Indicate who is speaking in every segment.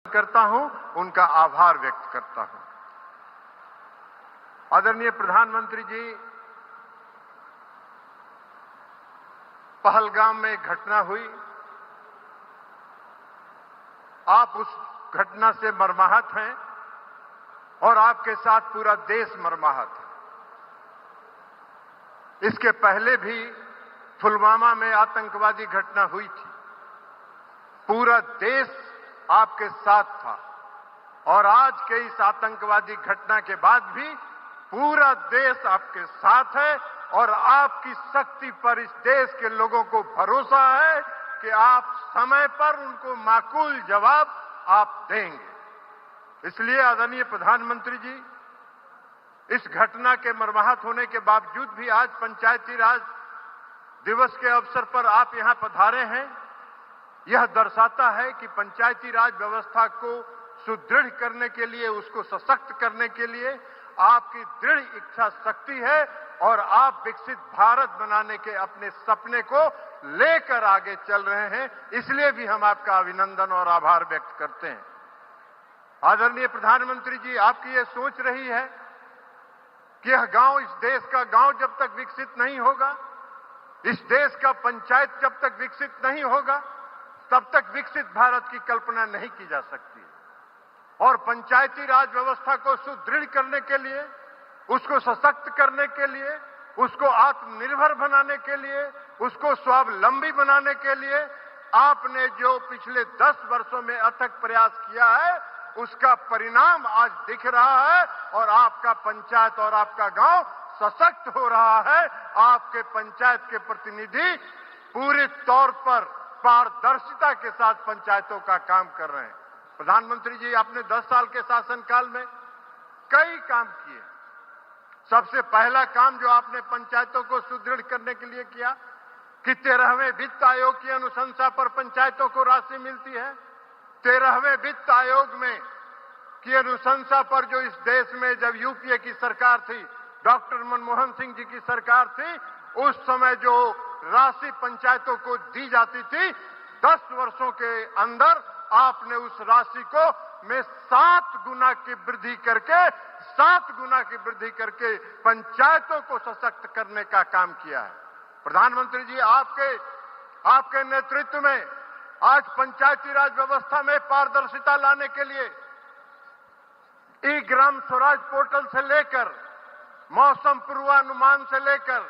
Speaker 1: करता हूं, उनका आभार व्यक्त करता हूं। आदरणीय प्रधानमंत्री जी, पहलगाम में एक घटना हुई, आप उस घटना से मर्माहत हैं और आपके साथ पूरा देश मर्माहत है। इसके पहले भी पुलवामा में आतंकवादी घटना हुई थी, पूरा देश आपके साथ था और आज के इस आतंकवादी घटना के बाद भी पूरा देश आपके साथ है और आपकी शक्ति पर इस देश के लोगों को भरोसा है कि आप समय पर उनको माकूल जवाब आप देंगे। इसलिए आदरणीय प्रधानमंत्री जी, इस घटना के मर्माहत होने के बावजूद भी आज पंचायती राज दिवस के अवसर पर आप यहां पधारे हैं। यह दर्शाता है कि पंचायती राज व्यवस्था को सुदृढ़ करने के लिए, उसको सशक्त करने के लिए आपकी दृढ़ इच्छा शक्ति है और आप विकसित भारत बनाने के अपने सपने को लेकर आगे चल रहे हैं। इसलिए भी हम आपका अभिनंदन और आभार व्यक्त करते हैं। आदरणीय प्रधानमंत्री जी, आपकी यह सोच रही है कि यह गांव, इस देश का गांव जब तक विकसित नहीं होगा, इस देश का पंचायत जब तक विकसित नहीं होगा, तब तक विकसित भारत की कल्पना नहीं की जा सकती। और पंचायती राज व्यवस्था को सुदृढ़ करने के लिए, उसको सशक्त करने के लिए, उसको आत्मनिर्भर बनाने के लिए, उसको स्वावलंबी बनाने के लिए आपने जो पिछले 10 वर्षों में अथक प्रयास किया है, उसका परिणाम आज दिख रहा है और आपका पंचायत और आपका गांव सशक्त हो रहा है। आपके पंचायत के प्रतिनिधि पूरे तौर पर पारदर्शिता के साथ पंचायतों का काम कर रहे हैं। प्रधानमंत्री जी, आपने 10 साल के शासनकाल में कई काम किए। सबसे पहला काम जो आपने पंचायतों को सुदृढ़ करने के लिए किया कि 13वें वित्त आयोग की अनुशंसा पर पंचायतों को राशि मिलती है। 13वें वित्त आयोग में की अनुशंसा पर जो इस देश में जब यूपीए की सरकार थी, डॉक्टर मनमोहन सिंह जी की सरकार थी, उस समय जो राशि पंचायतों को दी जाती थी, 10 वर्षों के अंदर आपने उस राशि को में 7 गुना की वृद्धि करके पंचायतों को सशक्त करने का काम किया है। प्रधानमंत्री जी, आपके नेतृत्व में आज पंचायती राज व्यवस्था में पारदर्शिता लाने के लिए ई ग्राम स्वराज पोर्टल से लेकर, मौसम पूर्वानुमान से लेकर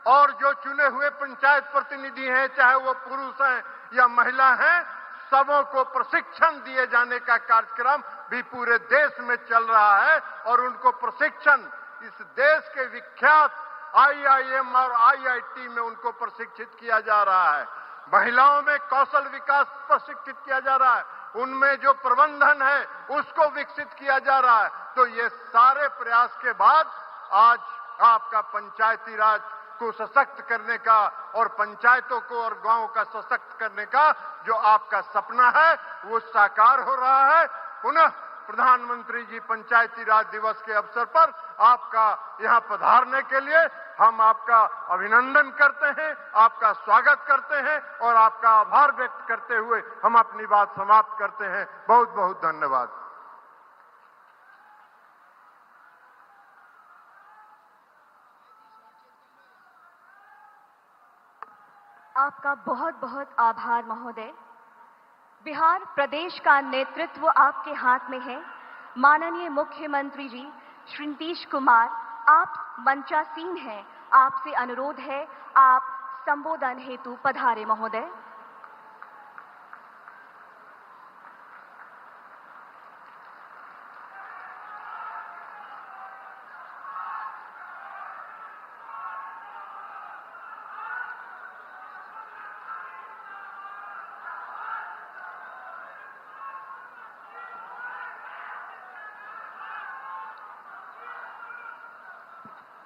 Speaker 1: और जो चुने हुए पंचायत प्रतिनिधि हैं, चाहे वो पुरुष हैं या महिला हैं, सबों को प्रशिक्षण दिए जाने का कार्यक्रम भी पूरे देश में चल रहा है और उनको प्रशिक्षण इस देश के विख्यात IIM और IIT में उनको प्रशिक्षित किया जा रहा है। महिलाओं में कौशल विकास प्रशिक्षित किया जा रहा है, उनमें जो प्रबंधन है उसको विकसित किया जा रहा है। तो ये सारे प्रयास के बाद आज आपका पंचायती राज को सशक्त करने का और पंचायतों को और गांवों का सशक्त करने का जो आपका सपना है वो साकार हो रहा है। पुनः प्रधानमंत्री जी, पंचायती राज दिवस के अवसर पर आपका यहां पधारने के लिए हम आपका अभिनंदन करते हैं, आपका स्वागत करते हैं और आपका आभार व्यक्त करते हुए हम अपनी बात समाप्त करते हैं। बहुत बहुत धन्यवाद।
Speaker 2: आपका बहुत बहुत आभार महोदय। बिहार प्रदेश का नेतृत्व आपके हाथ में है। माननीय मुख्यमंत्री जी श्री नीतीश कुमार, आप मंचासीन हैं। आपसे अनुरोध है, आप संबोधन हेतु पधारे महोदय।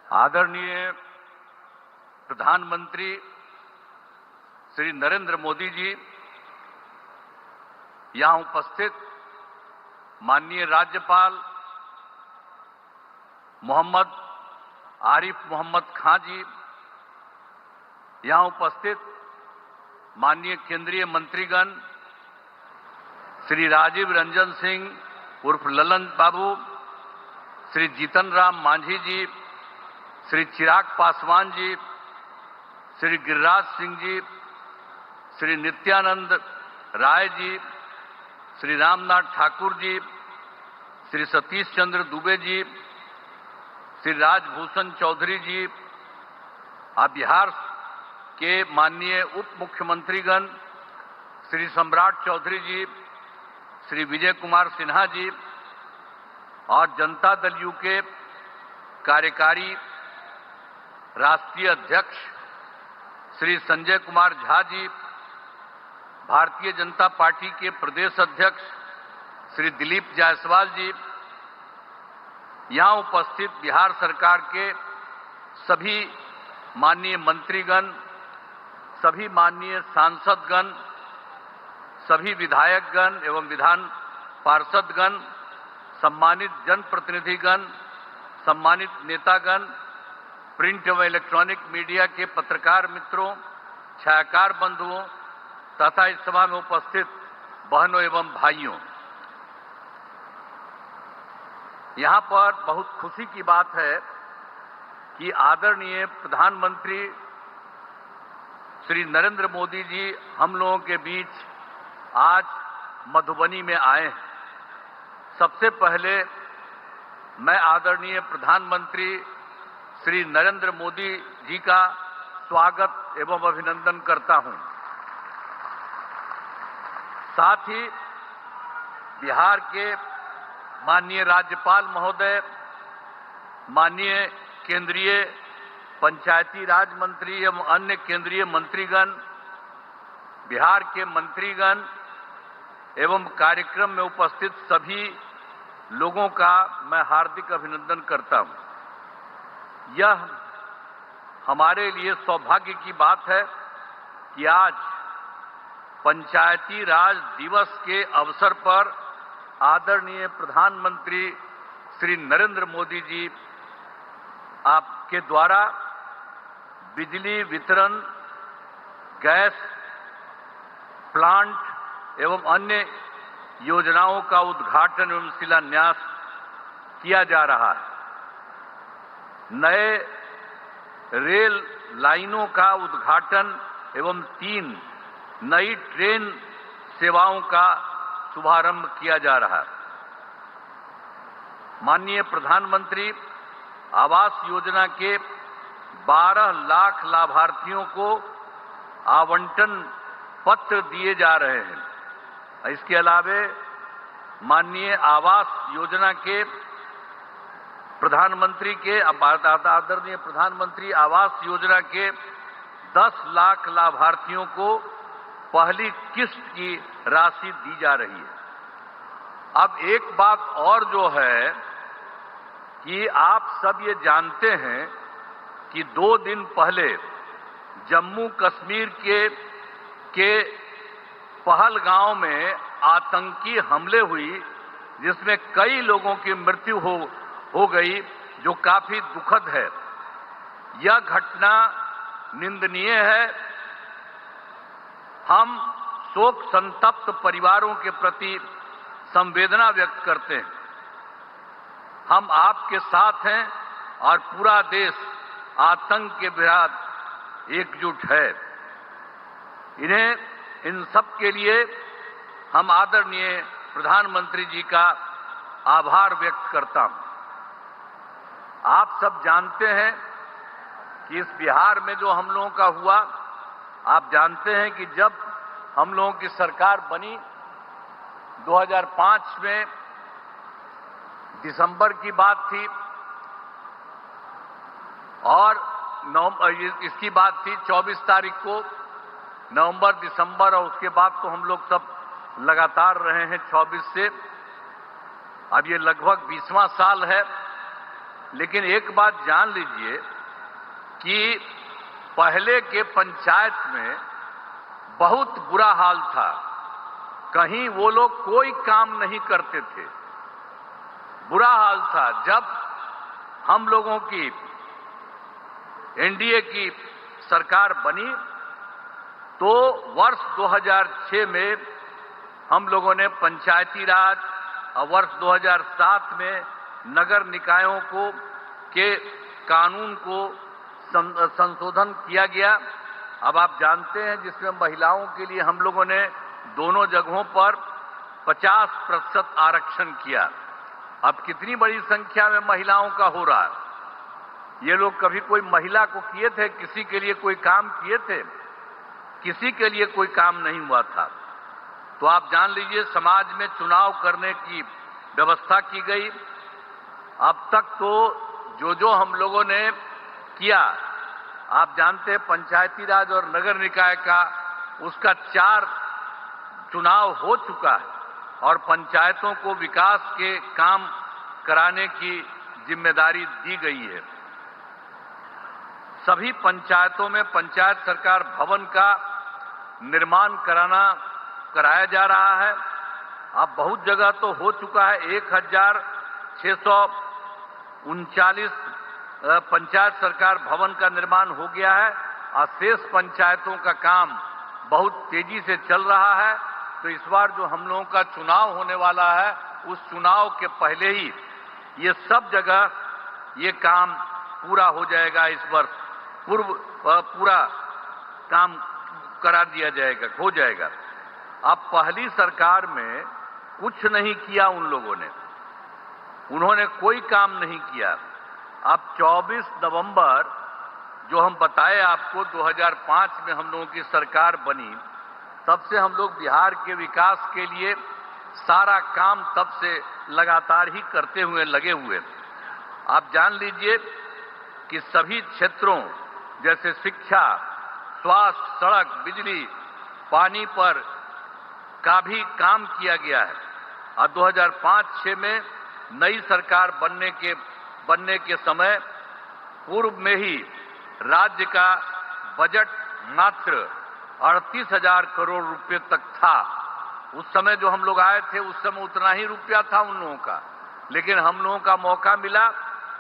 Speaker 3: आदरणीय प्रधानमंत्री श्री नरेंद्र मोदी जी, यहाँ उपस्थित माननीय राज्यपाल मोहम्मद आरिफ मोहम्मद खां जी, यहाँ उपस्थित माननीय केंद्रीय मंत्रीगण, श्री राजीव रंजन सिंह उर्फ ललन बाबू, श्री जीतन राम मांझी जी, श्री चिराग पासवान जी, श्री गिरिराज सिंह जी, श्री नित्यानंद राय जी, श्री रामनाथ ठाकुर जी, श्री सतीश चंद्र दुबे जी, श्री राजभूषण चौधरी जी, बिहार के माननीय उप मुख्यमंत्रीगण श्री सम्राट चौधरी जी, श्री विजय कुमार सिन्हा जी और जनता दल यू के कार्यकारी राष्ट्रीय अध्यक्ष श्री संजय कुमार झा जी, भारतीय जनता पार्टी के प्रदेश अध्यक्ष श्री दिलीप जायसवाल जी, यहां उपस्थित बिहार सरकार के सभी माननीय मंत्रीगण, सभी माननीय सांसदगण, सभी विधायकगण एवं विधान पार्षदगण, सम्मानित जनप्रतिनिधिगण, सम्मानित नेतागण, प्रिंट एवं इलेक्ट्रॉनिक मीडिया के पत्रकार मित्रों, छायाकार बंधुओं तथा इस सभा में उपस्थित बहनों एवं भाइयों, यहां पर बहुत खुशी की बात है कि आदरणीय प्रधानमंत्री श्री नरेंद्र मोदी जी हम लोगों के बीच आज मधुबनी में आए हैं। सबसे पहले मैं आदरणीय प्रधानमंत्री श्री नरेंद्र मोदी जी का स्वागत एवं अभिनंदन करता हूं। साथ ही बिहार के माननीय राज्यपाल महोदय, माननीय केंद्रीय पंचायती राज मंत्री एवं अन्य केंद्रीय मंत्रीगण, बिहार के मंत्रीगण एवं कार्यक्रम में उपस्थित सभी लोगों का मैं हार्दिक अभिनंदन करता हूं। यह हमारे लिए सौभाग्य की बात है कि आज पंचायती राज दिवस के अवसर पर आदरणीय प्रधानमंत्री श्री नरेंद्र मोदी जी आपके द्वारा बिजली वितरण, गैस प्लांट एवं अन्य योजनाओं का उद्घाटन एवं शिलान्यास किया जा रहा है। नए रेल लाइनों का उद्घाटन एवं 3 नई ट्रेन सेवाओं का शुभारंभ किया जा रहा है। माननीय प्रधानमंत्री आवास योजना के 12 लाख लाभार्थियों को आवंटन पत्र दिए जा रहे हैं। इसके अलावे माननीय आवास योजना के प्रधानमंत्री के आदरणीय प्रधानमंत्री आवास योजना के 10 लाख लाभार्थियों को पहली किस्त की राशि दी जा रही है। अब एक बात और जो है कि आप सब ये जानते हैं कि 2 दिन पहले जम्मू कश्मीर के पहलगांव में आतंकी हमले हुई, जिसमें कई लोगों की मृत्यु हो गई, जो काफी दुखद है। यह घटना निंदनीय है। हम शोक संतप्त परिवारों के प्रति संवेदना व्यक्त करते हैं। हम आपके साथ हैं और पूरा देश आतंक के विरुद्ध एकजुट है। इन सब के लिए हम आदरणीय प्रधानमंत्री जी का आभार व्यक्त करता हूं। आप सब जानते हैं कि इस बिहार में जो हम लोगों का हुआ, आप जानते हैं कि जब हम लोगों की सरकार बनी 2005 में दिसंबर की बात थी और इसकी बात थी 24 तारीख को, नवंबर, दिसंबर और उसके बाद तो हम लोग सब लगातार रहे हैं 24 से। अब ये लगभग 20वां साल है। लेकिन एक बात जान लीजिए कि पहले के पंचायत में बहुत बुरा हाल था। कहीं वो लोग कोई काम नहीं करते थे, बुरा हाल था। जब हम लोगों की एनडीए की सरकार बनी तो वर्ष 2006 में हम लोगों ने पंचायती राज वर्ष 2007 में नगर निकायों को के कानून को संशोधन किया गया। अब आप जानते हैं जिसमें महिलाओं के लिए हम लोगों ने दोनों जगहों पर 50% आरक्षण किया। अब कितनी बड़ी संख्या में महिलाओं का हो रहा है। ये लोग कभी कोई महिला को किए थे, किसी के लिए कोई काम किए थे? किसी के लिए कोई काम नहीं हुआ था। तो आप जान लीजिए समाज में चुनाव करने की व्यवस्था की गई। अब तक तो जो हम लोगों ने किया, आप जानते हैं पंचायती राज और नगर निकाय का उसका 4 चुनाव हो चुका है और पंचायतों को विकास के काम कराने की जिम्मेदारी दी गई है। सभी पंचायतों में पंचायत सरकार भवन का निर्माण कराया जा रहा है। अब बहुत जगह तो हो चुका है। 1639 पंचायत सरकार भवन का निर्माण हो गया है और शेष पंचायतों का काम बहुत तेजी से चल रहा है। तो इस बार जो हम लोगों का चुनाव होने वाला है, उस चुनाव के पहले ही ये सब जगह ये काम पूरा हो जाएगा। इस वर्ष पूरा काम करा दिया जाएगा, हो जाएगा। अब पहली सरकार में कुछ नहीं किया उन लोगों ने, उन्होंने कोई काम नहीं किया। अब 24 नवंबर जो हम बताए आपको 2005 में हम लोगों की सरकार बनी, तब से हम लोग बिहार के विकास के लिए सारा काम तब से लगातार ही करते हुए लगे हुए। आप जान लीजिए कि सभी क्षेत्रों जैसे शिक्षा, स्वास्थ्य, सड़क, बिजली, पानी पर का भी काम किया गया है। और 2005-06 में नई सरकार बनने के समय पूर्व में ही राज्य का बजट मात्र 38,000 करोड़ रुपए तक था। उस समय जो हम लोग आए थे उस समय उतना ही रुपया था उन लोगों का। लेकिन हम लोगों का मौका मिला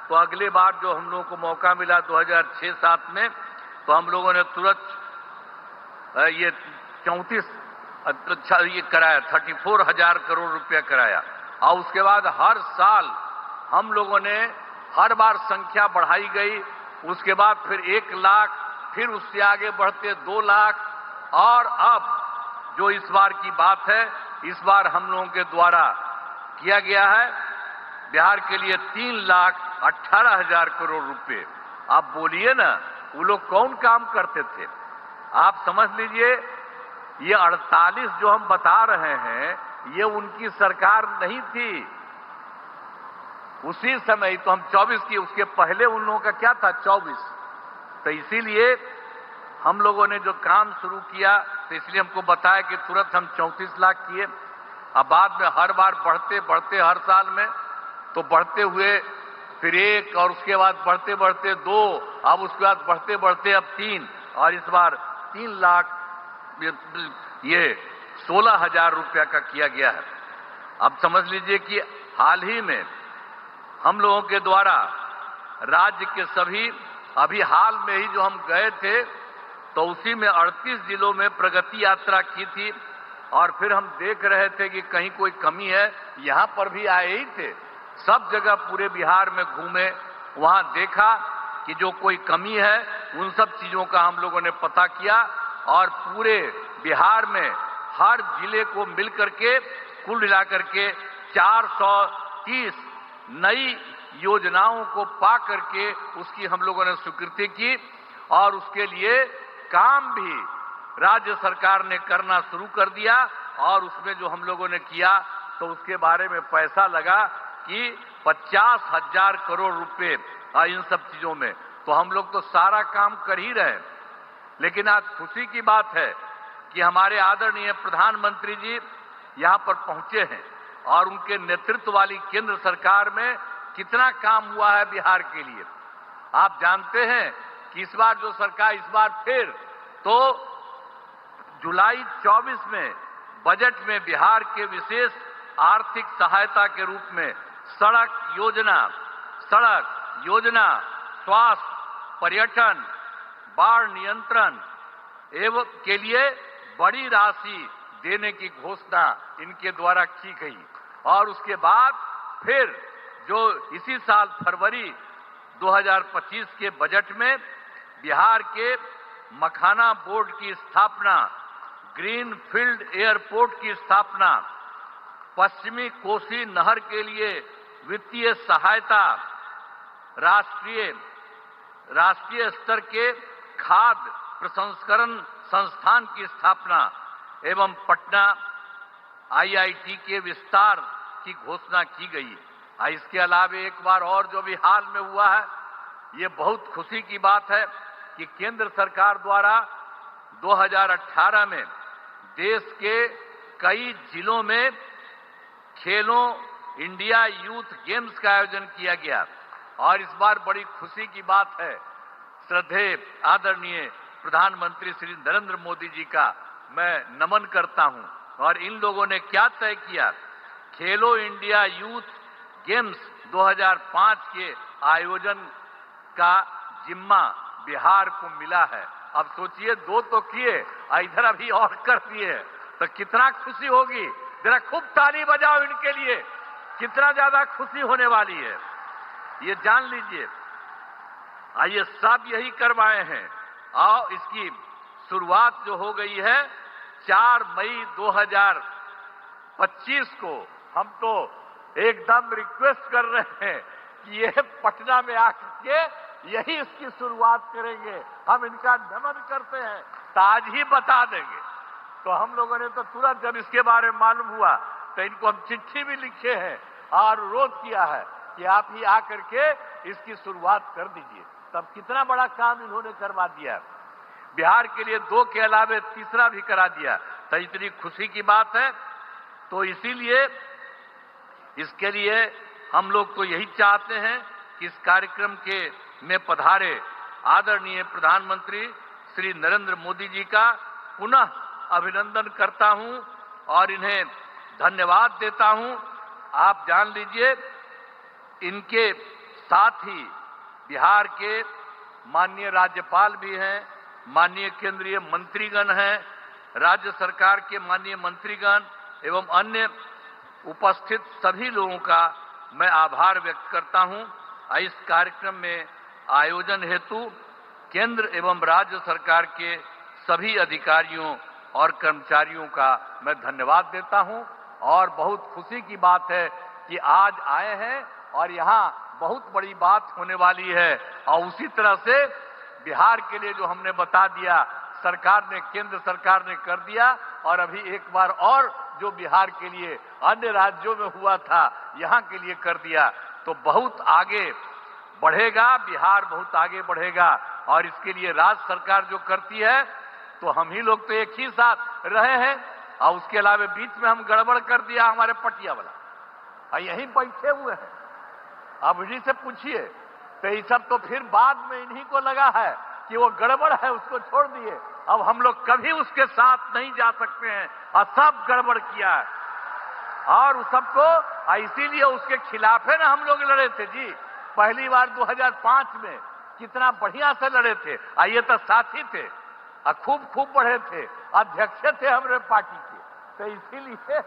Speaker 3: तो अगले बार जो हम लोगों को मौका मिला 2006-07 में, तो हम लोगों ने तुरंत ये 34,000 करोड़ रुपया कराया। और उसके बाद हर साल हम लोगों ने हर बार संख्या बढ़ाई गई। उसके बाद फिर 1 लाख, फिर उससे आगे बढ़ते 2 लाख, और अब जो इस बार की बात है, इस बार हम लोगों के द्वारा किया गया है बिहार के लिए 3,18,000 करोड़ रुपए। आप बोलिए ना, वो लोग कौन काम करते थे? आप समझ लीजिए ये 48 जो हम बता रहे हैं ये उनकी सरकार नहीं थी। उसी समय तो हम 24 की, उसके पहले उन लोगों का क्या था 24। तो इसीलिए हम लोगों ने जो काम शुरू किया, तो इसलिए हमको बताया कि तुरंत हम 34 लाख किए। अब बाद में हर बार बढ़ते हर साल में तो बढ़ते हुए फिर 1, और उसके बाद बढ़ते 2, अब उसके बाद बढ़ते अब 3, और इस बार 3 लाख ये 16,000 रुपया का किया गया है। अब समझ लीजिए कि हाल ही में हम लोगों के द्वारा राज्य के सभी, अभी हाल में ही जो हम गए थे तो उसी में 38 जिलों में प्रगति यात्रा की थी, और फिर हम देख रहे थे कि कहीं कोई कमी है। यहां पर भी आए ही थे, सब जगह पूरे बिहार में घूमे, वहां देखा कि जो कोई कमी है उन सब चीजों का हम लोगों ने पता किया, और पूरे बिहार में हर जिले को मिलकर के कुल मिलाकर के 430 नई योजनाओं को पा करके उसकी हम लोगों ने स्वीकृति की, और उसके लिए काम भी राज्य सरकार ने करना शुरू कर दिया। और उसमें जो हम लोगों ने किया तो उसके बारे में पैसा लगा कि 50,000 करोड़ रुपए इन सब चीजों में। तो हम लोग तो सारा काम कर ही रहे। लेकिन आज खुशी की बात है कि हमारे आदरणीय प्रधानमंत्री जी यहां पर पहुंचे हैं, और उनके नेतृत्व वाली केंद्र सरकार में कितना काम हुआ है बिहार के लिए। आप जानते हैं कि इस बार जो सरकार, इस बार फिर तो जुलाई 24 में बजट में बिहार के विशेष आर्थिक सहायता के रूप में सड़क योजना, स्वास्थ्य, पर्यटन, बाढ़ नियंत्रण एवं के लिए बड़ी राशि देने की घोषणा इनके द्वारा की गई और उसके बाद फिर जो इसी साल फरवरी 2025 के बजट में बिहार के मखाना बोर्ड की स्थापना, ग्रीन फील्ड एयरपोर्ट की स्थापना, पश्चिमी कोसी नहर के लिए वित्तीय सहायता, राष्ट्रीय स्तर के खाद्य प्रसंस्करण संस्थान की स्थापना एवं पटना IIT के विस्तार की घोषणा की गई है। इसके अलावे एक बार और जो भी हाल में हुआ है, ये बहुत खुशी की बात है कि केंद्र सरकार द्वारा 2018 में देश के कई जिलों में खेलो इंडिया यूथ गेम्स का आयोजन किया गया और इस बार बड़ी खुशी की बात है, श्रद्धेय आदरणीय प्रधानमंत्री श्री नरेंद्र मोदी जी का मैं नमन करता हूं। और इन लोगों ने क्या तय किया, खेलो इंडिया यूथ गेम्स 2005 के आयोजन का जिम्मा बिहार को मिला है। अब सोचिए, 2 तो किए, इधर अभी और कर दिए, तो कितना खुशी होगी। जरा खूब ताली बजाओ इनके लिए, कितना ज्यादा खुशी होने वाली है, ये जान लीजिए। आइए सब यही करवाए हैं और इसकी शुरुआत जो हो गई है 4 मई 2025 को। हम तो एकदम रिक्वेस्ट कर रहे हैं कि ये पटना में आकर के यही इसकी शुरुआत करेंगे। हम इनका नमन करते हैं, ताज ही बता देंगे। तो हम लोगों ने तो तुरंत जब इसके बारे में मालूम हुआ तो इनको हम चिट्ठी भी लिखे हैं और अनुरोध किया है कि आप ही आकर के इसकी शुरुआत कर दीजिए। तब कितना बड़ा काम इन्होंने करवा दिया, बिहार के लिए 2 के अलावे तीसरा भी करा दिया, तो इतनी खुशी की बात है। तो इसीलिए इसके लिए हम लोग तो यही चाहते हैं कि इस कार्यक्रम के में पधारे आदरणीय प्रधानमंत्री श्री नरेंद्र मोदी जी का पुनः अभिनंदन करता हूं और इन्हें धन्यवाद देता हूं। आप जान लीजिए, इनके साथ ही बिहार के माननीय राज्यपाल भी हैं, माननीय केंद्रीय मंत्रीगण हैं, राज्य सरकार के माननीय मंत्रीगण एवं अन्य उपस्थित सभी लोगों का मैं आभार व्यक्त करता हूं। इस कार्यक्रम में आयोजन हेतु केंद्र एवं राज्य सरकार के सभी अधिकारियों और कर्मचारियों का मैं धन्यवाद देता हूं। और बहुत खुशी की बात है कि आज आए हैं और यहाँ बहुत बड़ी बात होने वाली है। और उसी तरह से बिहार के लिए जो हमने बता दिया, सरकार ने, केंद्र सरकार ने कर दिया और अभी एक बार और जो बिहार के लिए अन्य राज्यों में हुआ था, यहाँ के लिए कर दिया, तो बहुत आगे बढ़ेगा, बिहार बहुत आगे बढ़ेगा। और इसके लिए राज्य सरकार जो करती है, तो हम ही लोग तो एक ही साथ रहे हैं और उसके अलावा बीच में हम गड़बड़ कर दिया हमारे पटिया वाला, यहीं बैठे हुए हैं। अब इन्हीं से पूछिए, तो ये सब तो फिर बाद में इन्हीं को लगा है कि वो गड़बड़ है, उसको छोड़ दिए। अब हम लोग कभी उसके साथ नहीं जा सकते हैं और सब गड़बड़ किया है और उस सबको, इसीलिए उसके खिलाफ है ना हम लोग लड़े थे जी। पहली बार 2005 में कितना बढ़िया से लड़े थे, ये तो साथी थे, खूब बढ़े थे, अध्यक्ष थे हमारे पार्टी के। तो इसीलिए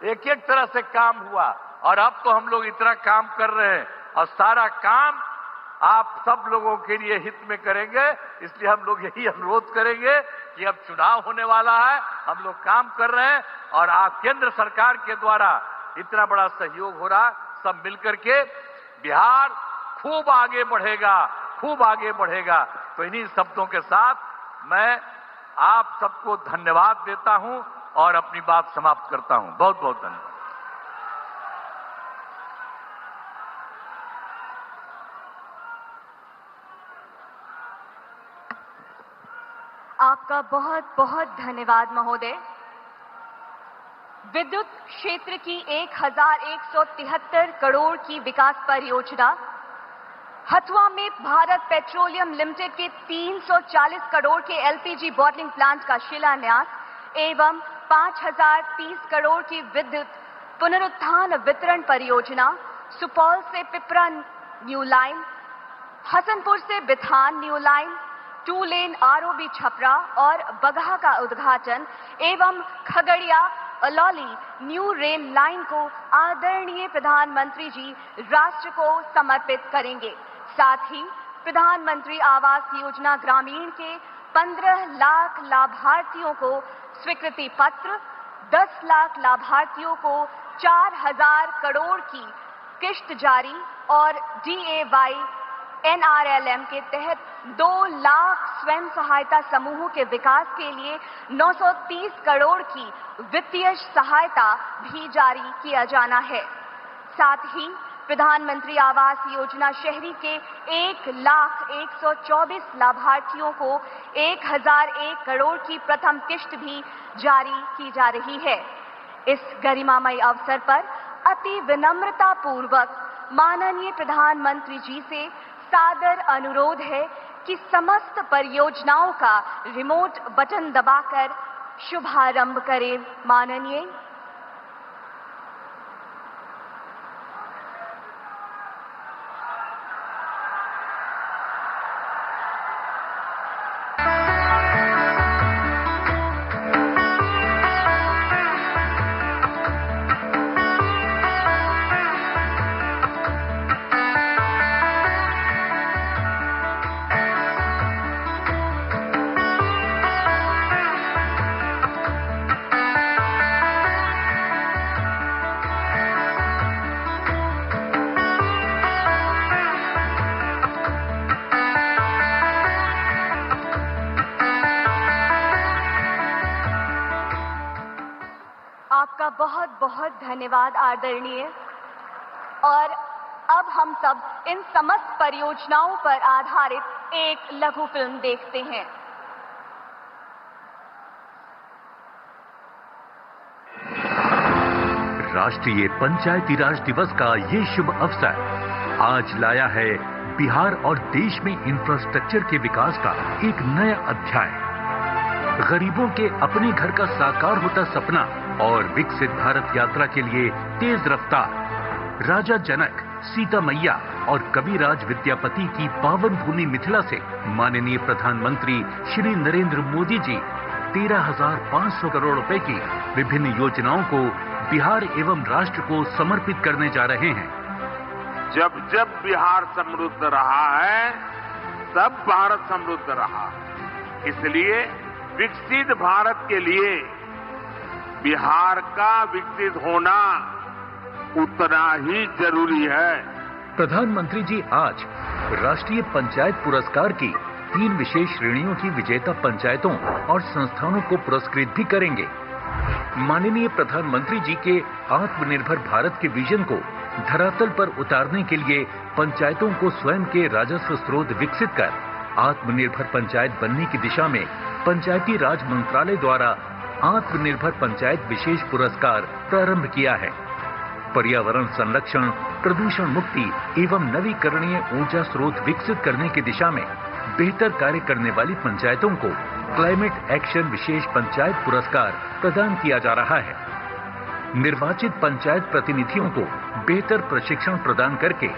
Speaker 3: एक एक तरह से काम हुआ और अब तो हम लोग इतना काम कर रहे हैं और सारा काम आप सब लोगों के लिए हित में करेंगे। इसलिए हम लोग यही अनुरोध करेंगे कि अब चुनाव होने वाला है, हम लोग काम कर रहे हैं और आप केंद्र सरकार के द्वारा इतना बड़ा सहयोग हो रहा, सब मिलकर के बिहार खूब आगे बढ़ेगा, खूब आगे बढ़ेगा। तो इन्हीं शब्दों के साथ मैं आप सबको धन्यवाद देता हूं और अपनी बात समाप्त करता हूं। बहुत बहुत धन्यवाद।
Speaker 2: आपका बहुत बहुत धन्यवाद महोदय। विद्युत क्षेत्र की 1173 करोड़ की विकास परियोजना, हथुआ में भारत पेट्रोलियम लिमिटेड के 340 करोड़ के LPG बॉटलिंग प्लांट का शिलान्यास एवं 5030 करोड़ की विद्युत पुनरुत्थान वितरण परियोजना, सुपौल से पिपरा न्यू लाइन, हसनपुर से बिथान न्यू लाइन, 2 लेन आरओबी छपरा और बगहा का उद्घाटन एवं Khagaria Alauli new rail line को आदरणीय प्रधानमंत्री जी राष्ट्र को समर्पित करेंगे। साथ ही प्रधानमंत्री आवास योजना ग्रामीण के 15 लाख लाभार्थियों को स्वीकृति पत्र, 10 लाख लाभार्थियों को 4000 करोड़ की किश्त जारी और DAY NRLM के तहत 2 लाख स्वयं सहायता समूहों के विकास के लिए 930 करोड़ की वित्तीय सहायता भी जारी किया जाना है। साथ ही प्रधानमंत्री आवास योजना शहरी के 1,124,000 लाभार्थियों को 1001 करोड़ की प्रथम किश्त भी जारी की जा रही है। इस गरिमामय अवसर पर अति विनम्रता पूर्वक माननीय प्रधानमंत्री जी से सादर अनुरोध है कि समस्त परियोजनाओं का रिमोट बटन दबाकर शुभारंभ करें। माननीय आपका बहुत बहुत धन्यवाद आदरणीय। और अब हम सब इन समस्त परियोजनाओं पर आधारित एक लघु फिल्म देखते हैं।
Speaker 4: राष्ट्रीय पंचायती राज दिवस का ये शुभ अवसर आज लाया है बिहार और देश में इंफ्रास्ट्रक्चर के विकास का एक नया अध्याय। गरीबों के अपने घर का साकार होता सपना और विकसित भारत यात्रा के लिए तेज रफ्तार राजा जनक, सीता मैया और कविराज विद्यापति की पावन भूमि मिथिला से माननीय प्रधानमंत्री श्री नरेंद्र मोदी जी 13,500 करोड़ रुपए की विभिन्न योजनाओं को बिहार एवं राष्ट्र को समर्पित करने जा रहे हैं।
Speaker 5: जब जब बिहार समृद्ध रहा है तब भारत समृद्ध रहा। इसलिए विकसित भारत के लिए बिहार का विकसित होना उतना ही जरूरी है।
Speaker 4: प्रधानमंत्री जी आज राष्ट्रीय पंचायत पुरस्कार की 3 विशेष श्रेणियों की विजेता पंचायतों और संस्थानों को पुरस्कृत भी करेंगे। माननीय प्रधानमंत्री जी के आत्मनिर्भर भारत के विजन को धरातल पर उतारने के लिए पंचायतों को स्वयं के राजस्व स्रोत विकसित कर आत्मनिर्भर पंचायत बनने की दिशा में पंचायती राज मंत्रालय द्वारा आत्मनिर्भर पंचायत विशेष पुरस्कार प्रारंभ किया है। पर्यावरण संरक्षण, प्रदूषण मुक्ति एवं नवीकरणीय ऊर्जा स्रोत विकसित करने की दिशा में बेहतर कार्य करने वाली पंचायतों को क्लाइमेट एक्शन विशेष पंचायत पुरस्कार प्रदान किया जा रहा है। निर्वाचित पंचायत प्रतिनिधियों को बेहतर प्रशिक्षण प्रदान करके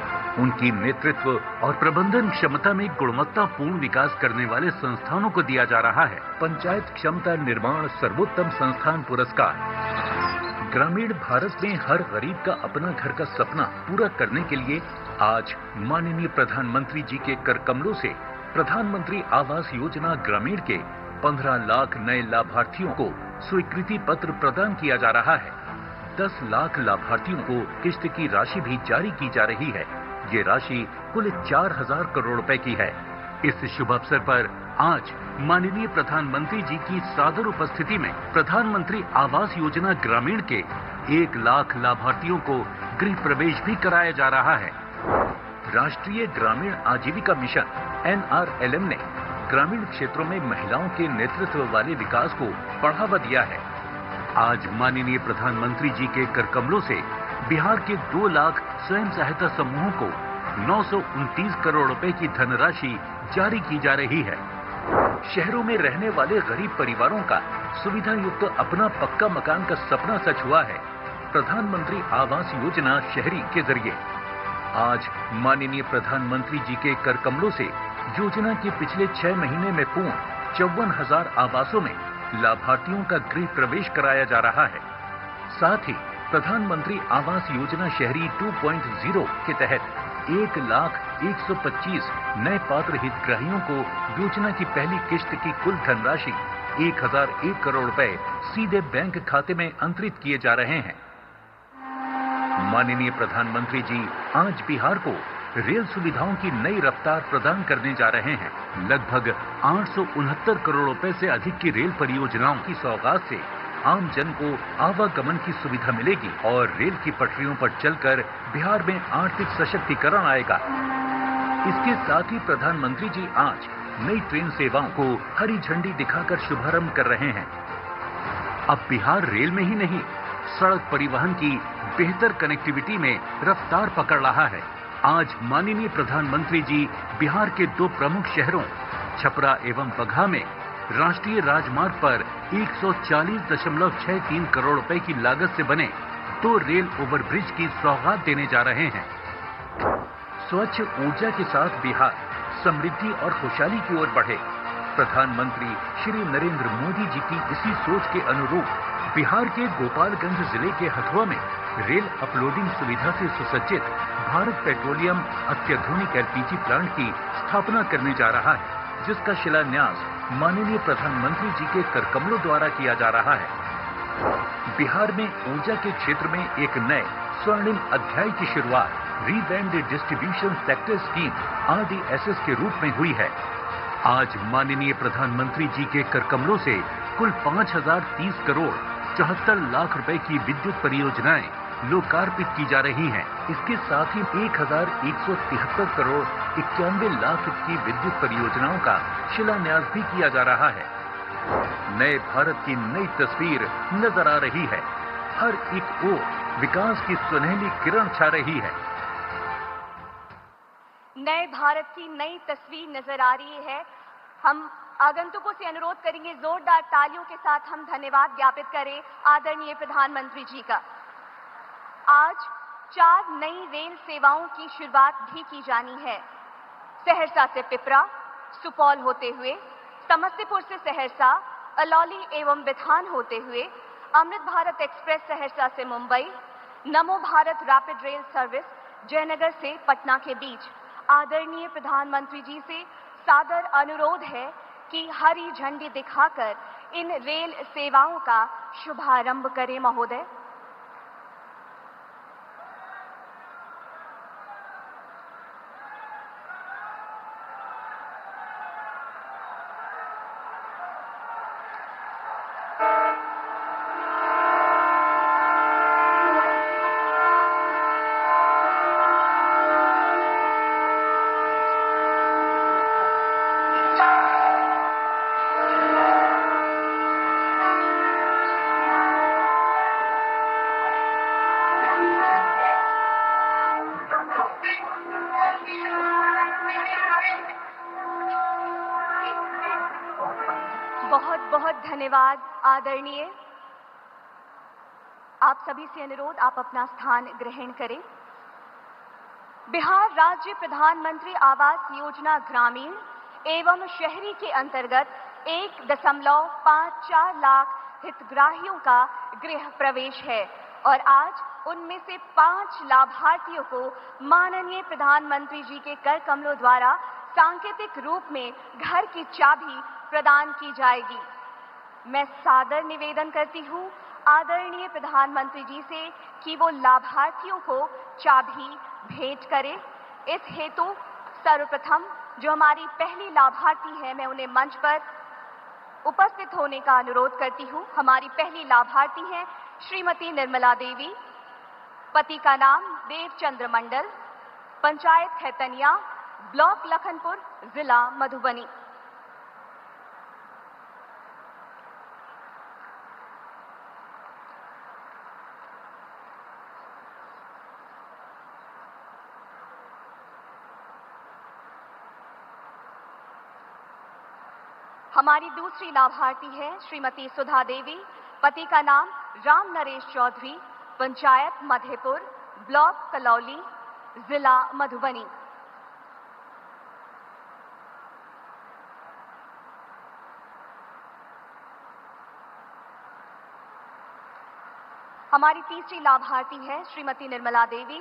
Speaker 4: उनकी नेतृत्व और प्रबंधन क्षमता में गुणवत्तापूर्ण विकास करने वाले संस्थानों को दिया जा रहा है पंचायत क्षमता निर्माण सर्वोत्तम संस्थान पुरस्कार। ग्रामीण भारत में हर गरीब का अपना घर का सपना पूरा करने के लिए आज माननीय प्रधानमंत्री जी के कर कमलों से प्रधानमंत्री आवास योजना ग्रामीण के 15 लाख नए लाभार्थियों को स्वीकृति पत्र प्रदान किया जा रहा है। 10 लाख लाभार्थियों को किश्त की राशि भी जारी की जा रही है। ये राशि कुल 4,000 करोड़ रुपए की है। इस शुभ अवसर पर आज माननीय प्रधानमंत्री जी की सादर उपस्थिति में प्रधानमंत्री आवास योजना ग्रामीण के 1 लाख लाभार्थियों को गृह प्रवेश भी कराया जा रहा है। राष्ट्रीय ग्रामीण आजीविका मिशन NRLM ने ग्रामीण क्षेत्रों में महिलाओं के नेतृत्व वाले विकास को बढ़ावा दिया है। आज माननीय प्रधानमंत्री जी के कर कमलों से बिहार के 2 लाख स्वयं सहायता समूहों को 929 करोड़ रुपए की धनराशि जारी की जा रही है। शहरों में रहने वाले गरीब परिवारों का सुविधा युक्त अपना पक्का मकान का सपना सच हुआ है प्रधानमंत्री आवास योजना शहरी के जरिए। आज माननीय प्रधानमंत्री जी के कर कमलों से योजना के पिछले 6 महीने में पूर्ण 54,000 आवासों में लाभार्थियों का गृह प्रवेश कराया जा रहा है। साथ ही प्रधानमंत्री आवास योजना शहरी 2.0 के तहत 1,125,000 नए पात्र हितग्राहियों को योजना की पहली किश्त की कुल धनराशि 1,001 करोड़ रुपए सीधे बैंक खाते में अंतरित किए जा रहे हैं। माननीय प्रधानमंत्री जी आज बिहार को रेल सुविधाओं की नई रफ्तार प्रदान करने जा रहे हैं। लगभग 869 करोड़ रुपए से अधिक की रेल परियोजनाओं की सौगात से आम जन को आवागमन की सुविधा मिलेगी और रेल की पटरियों पर चलकर बिहार में आर्थिक सशक्तिकरण आएगा। इसके साथ ही प्रधानमंत्री जी आज नई ट्रेन सेवाओं को हरी झंडी दिखाकर शुभारंभ कर रहे हैं। अब बिहार रेल में ही नहीं, सड़क परिवहन की बेहतर कनेक्टिविटी में रफ्तार पकड़ रहा है। आज माननीय प्रधानमंत्री जी बिहार के 2 प्रमुख शहरों छपरा एवं बगहा में राष्ट्रीय राजमार्ग पर 140.63 करोड़ रुपए की लागत से बने 2 रेल ओवरब्रिज की सौगात देने जा रहे हैं। स्वच्छ ऊर्जा के साथ बिहार समृद्धि और खुशहाली की ओर बढ़े। प्रधानमंत्री श्री नरेंद्र मोदी जी की इसी सोच के अनुरूप बिहार के गोपालगंज जिले के हथुआ में रेल अपलोडिंग सुविधा से सुसज्जित भारत पेट्रोलियम अत्याधुनिक एलपीजी प्लांट की स्थापना करने जा रहा है, जिसका शिलान्यास माननीय प्रधानमंत्री जी के करकमलों द्वारा किया जा रहा है। बिहार में ऊर्जा के क्षेत्र में एक नए स्वर्णिम अध्याय की शुरुआत revamped distribution sector scheme RDSS के रूप में हुई है। आज माननीय प्रधानमंत्री जी के करकमलों से कुल 5,030 करोड़ 74 लाख रुपए की विद्युत परियोजनाएं लोकार्पित की जा रही हैं। इसके साथ ही 1,173 करोड़ 91 लाख की विद्युत परियोजनाओं का शिलान्यास भी किया जा रहा है। नए भारत की नई तस्वीर नजर आ रही है। हर एक ओर विकास की सुनहली किरण छा रही है।
Speaker 2: नए भारत की नई तस्वीर नजर आ रही है। हम आगंतुकों से अनुरोध करेंगे जोरदार तालियों के साथ हम धन्यवाद ज्ञापित करें आदरणीय प्रधानमंत्री जी का। आज 4 नई रेल सेवाओं की शुरुआत भी की जानी है। सहरसा से पिपरा, सुपौल होते हुए, समस्तीपुर से सहरसा, अलौली एवं बिथान होते हुए, अमृत भारत एक्सप्रेस सहरसा से मुंबई, नमो Bharat rapid rail service Jaynagar से पटना के बीच। आदरणीय प्रधानमंत्री जी से सादर अनुरोध है कि हरी झंडी दिखाकर इन रेल सेवाओं का शुभारंभ करें महोदय। बहुत बहुत धन्यवाद आदरणीय। आप सभी से अनुरोध आप अपना स्थान ग्रहण करें। बिहार राज्य प्रधानमंत्री आवास योजना ग्रामीण एवं शहरी के अंतर्गत 1.54 लाख हितग्राहियों का गृह प्रवेश है और आज उनमें से 5 लाभार्थियों को माननीय प्रधानमंत्री जी के कर कमलों द्वारा सांकेतिक रूप में घर की चाबी प्रदान की जाएगी। मैं सादर निवेदन करती हूँ आदरणीय प्रधानमंत्री जी से कि वो लाभार्थियों को चाबी भेंट करें। इस हेतु सर्वप्रथम जो हमारी पहली लाभार्थी है, मैं उन्हें मंच पर उपस्थित होने का अनुरोध करती हूँ। हमारी पहली लाभार्थी हैं श्रीमती निर्मला देवी, पति का नाम देवचंद्र मंडल, पंचायत खैतनिया, ब्लॉक लखनपुर, जिला मधुबनी। हमारी दूसरी लाभार्थी है श्रीमती सुधा देवी, पति का नाम राम नरेश चौधरी, पंचायत मधेपुर, ब्लॉक कलौली, जिला मधुबनी। हमारी तीसरी लाभार्थी है श्रीमती निर्मला देवी,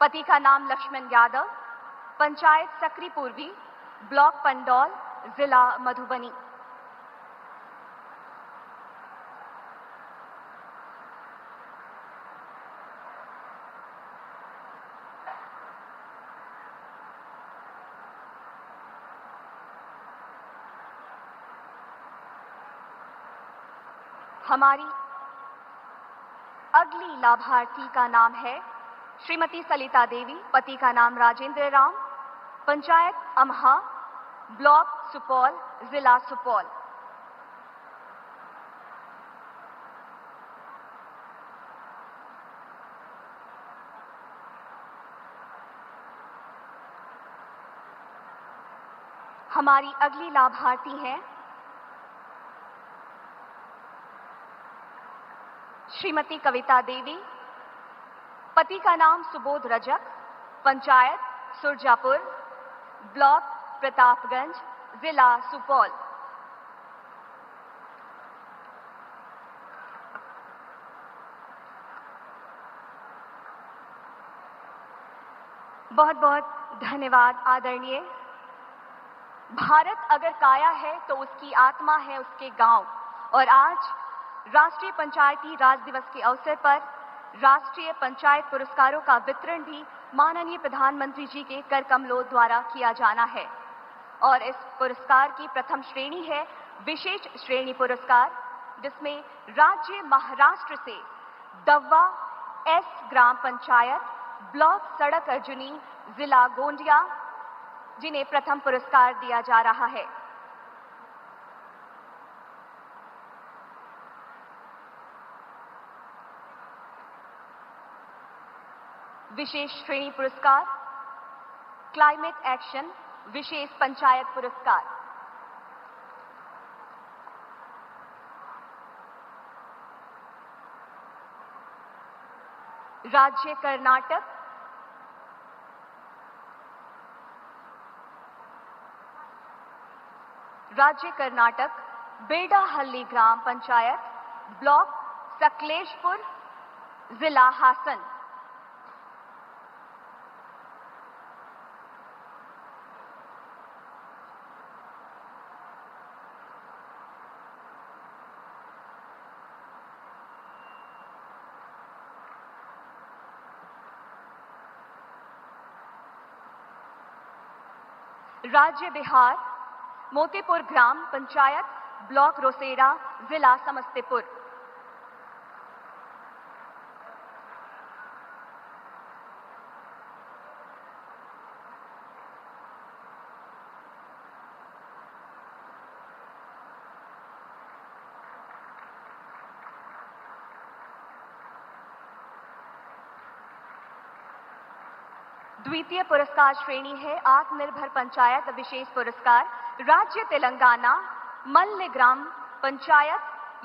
Speaker 2: पति का नाम लक्ष्मण यादव, पंचायत सकरी पूर्वी, ब्लॉक पंडौल, जिला मधुबनी। हमारी अगली लाभार्थी का नाम है श्रीमती सलिता देवी, पति का नाम राजेंद्र राम, पंचायत अमहा, ब्लॉक सुपौल, जिला सुपौल। हमारी अगली लाभार्थी हैं श्रीमती कविता देवी, पति का नाम सुबोध रजक, पंचायत सुरजापुर, ब्लॉक प्रतापगंज, जिला सुपौल। बहुत बहुत धन्यवाद आदरणीय। भारत अगर काया है तो उसकी आत्मा है उसके गांव, और आज राष्ट्रीय पंचायती राज दिवस के अवसर पर राष्ट्रीय पंचायत पुरस्कारों का वितरण भी माननीय प्रधानमंत्री जी के कर कमलों द्वारा किया जाना है। और इस पुरस्कार की प्रथम श्रेणी है विशेष श्रेणी पुरस्कार, जिसमें राज्य महाराष्ट्र से दव्वा एस ग्राम पंचायत, ब्लॉक सड़क अर्जुनी, जिला गोंदिया, जिन्हें प्रथम पुरस्कार दिया जा रहा है। विशेष श्रेणी पुरस्कार क्लाइमेट एक्शन विशेष पंचायत पुरस्कार। राज्य कर्नाटक, राज्य कर्नाटक बेडाहल्ली ग्राम पंचायत, ब्लॉक सकलेशपुर, जिला हासन। राज्य बिहार मोतीपुर ग्राम पंचायत, ब्लॉक रोसेरा, जिला समस्तीपुर। द्वितीय पुरस्कार श्रेणी है आत्मनिर्भर पंचायत विशेष पुरस्कार, राज्य तेलंगाना, मल्ल ग्राम पंचायत,